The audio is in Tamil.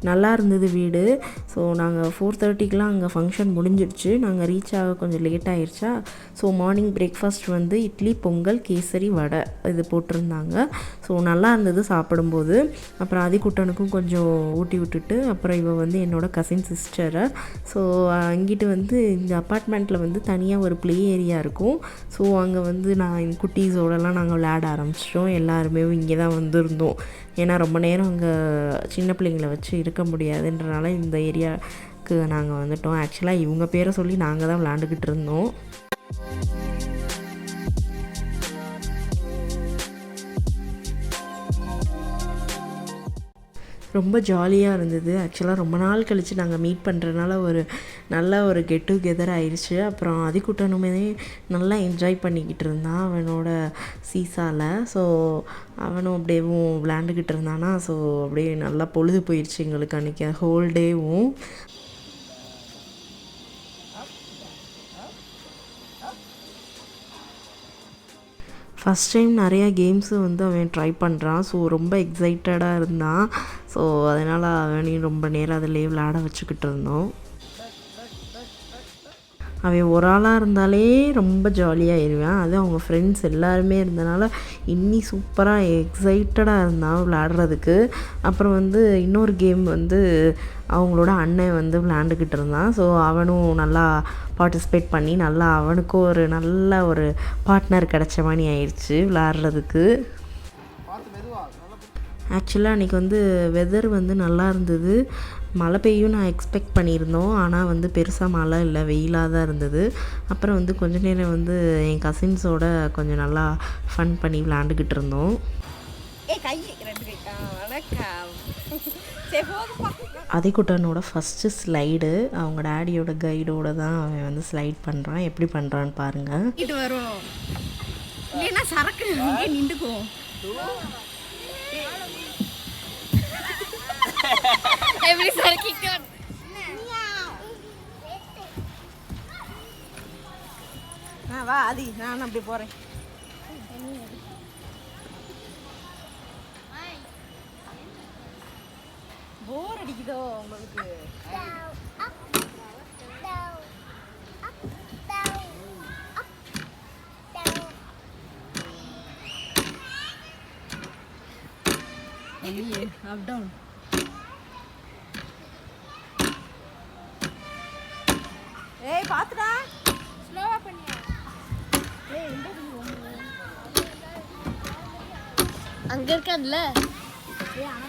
நல்லா இருந்தது வீடு. ஸோ நாங்கள் 4:30க்கெலாம் அங்கே ஃபங்க்ஷன் முடிஞ்சிடுச்சு. நாங்கள் ரீச் ஆக கொஞ்சம் லேட் ஆகிடுச்சா. ஸோ மார்னிங் பிரேக்ஃபாஸ்ட் வந்து இட்லி, பொங்கல், கேசரி, வடை இது போட்டிருந்தாங்க. ஸோ நல்லா இருந்தது சாப்பிடும்போது. அப்புறம் ஆதிக்குட்டனுக்கும் கொஞ்சம் ஊட்டி விட்டுட்டு அப்புறம் இவள் வந்து என்னோடய கசின் சிஸ்டரை. ஸோ அங்கிட்டு வந்து இந்த அப்பார்ட்மெண்ட்டில் வந்து தனியாக ஒரு ப்ளே ஏரியா இருக்கும். ஸோ அங்கே வந்து நான் குட்டீஸோடலாம் நாங்கள் விளையாட ஆரம்பிச்சிட்டோம். எல்லாருமே இங்கே தான் வந்திருந்தோம். ஏன்னா ரொம்ப நேரம் அங்கே சின்ன பிள்ளைங்களை வச்சு இருக்க முடியாதுன்றனால இந்த ஏரியாவுக்கு நாங்கள் வந்துட்டோம். ஆக்சுவலாக இவங்க பேரை சொல்லி நாங்கள் தான் விளாண்டுக்கிட்டு இருந்தோம். ரொம்ப ஜாலியாக இருந்தது. ஆக்சுவலாக ரொம்ப நாள் கழித்து நாங்கள் மீட் பண்ணுறதுனால ஒரு நல்ல ஒரு கெட் டுகெதர் ஆயிடுச்சு. அப்புறம் ஆதிக்குட்டனுமே நல்லா என்ஜாய் பண்ணிக்கிட்டு இருந்தான் அவனோட சீசாவில். ஸோ அவனும் அப்படியேவும் விளையாண்டுக்கிட்டு இருந்தானா. ஸோ அப்படியே நல்லா பொழுது போயிடுச்சு எங்களுக்கு அன்றைக்கி ஹோல் டேவும். ஃபஸ்ட் டைம் நிறையா கேம்ஸு வந்து அவன் ட்ரை பண்ணுறான். ஸோ ரொம்ப எக்ஸைட்டடாக இருந்தான். ஸோ அதனால் அவனையும் ரொம்ப நேரம் அதிலே விளையாட வச்சுக்கிட்டு இருந்தோம். அவன் ஒரு ஆளாக இருந்தாலே ரொம்ப ஜாலியாகிடுவான். அது அவங்க ஃப்ரெண்ட்ஸ் எல்லாருமே இருந்தனால இன்னி சூப்பராக எக்ஸைட்டடாக இருந்தான் விளையாடுறதுக்கு. அப்புறம் வந்து இன்னொரு கேம் வந்து அவங்களோட அண்ணன் வந்து விளையாண்டுக்கிட்டு இருந்தான். ஸோ அவனும் நல்லா பார்ட்டிசிபேட் பண்ணி நல்லா அவனுக்கும் ஒரு நல்ல ஒரு பார்ட்னர் கிடச்ச மாதிரி ஆயிடுச்சு விளையாடுறதுக்கு. ஆக்சுவலாக அன்றைக்கி வந்து வெதர் வந்து நல்லா இருந்தது. மழை பெய்யும் நான் எக்ஸ்பெக்ட் பண்ணியிருந்தோம். ஆனால் வந்து பெருசாக மழை இல்லை, வெயிலாக தான் இருந்தது. அப்புறம் வந்து கொஞ்ச நேரம் வந்து என் கசின்ஸோட கொஞ்சம் நல்லா ஃபன் பண்ணி விளையாண்டுக்கிட்டு இருந்தோம். ஆதிக்குட்டனோட ஃபஸ்ட்டு ஸ்லைடு அவங்க டேடியோட கைடோடு தான் அவன் வந்து ஸ்லைட் பண்ணுறான். எப்படி பண்ணுறான்னு பாருங்கள். இது வரும் இல்லைன்னா சரக்கு நின்றுக்கும். எப்படி சரக்கிக்க வா ஆதி, நான் அப்படி போகிறேன். போர் அடிக்குதோ உங்களுக்கு? Up down. ஏய் பாத்துடா, ஸ்லோவா பண்ணியா? ஏய் இந்த அங்க இருக்காதுல. ஏய் ஆனா